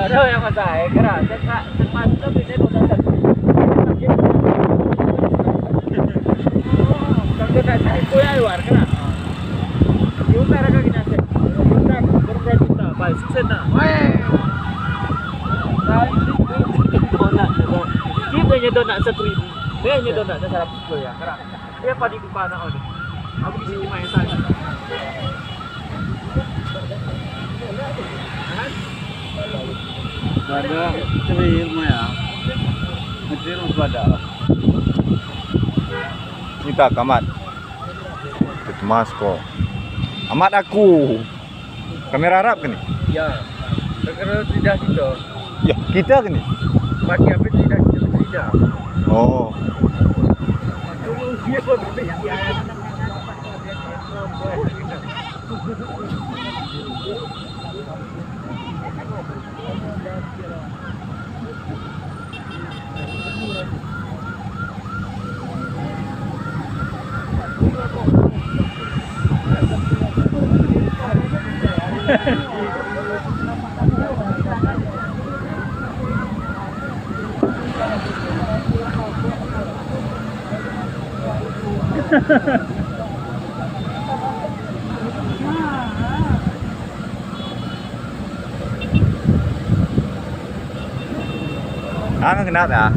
Ada yang masak keras. Sepas tu dia dah satu. Kalau nak cari kuih luar kena. Kita raga kita set. Kita berapa juta? Baik, sukses nak. Kita nyedot nak 1,000. Dia nyedot nak 100 ya. Kerana dia padi di mana ada. Aku di sini main sana. Ada ceri rumah Macam rumah pada. Kita kamat. Itu mas ko. Amat aku. Kamera Arab ke ni? Ya. Kalau tidak kita. Ya, kita ke ni? Bagi apa tidak kita tidak. Oh. Dia pun berbeza. Ano kenapa ya?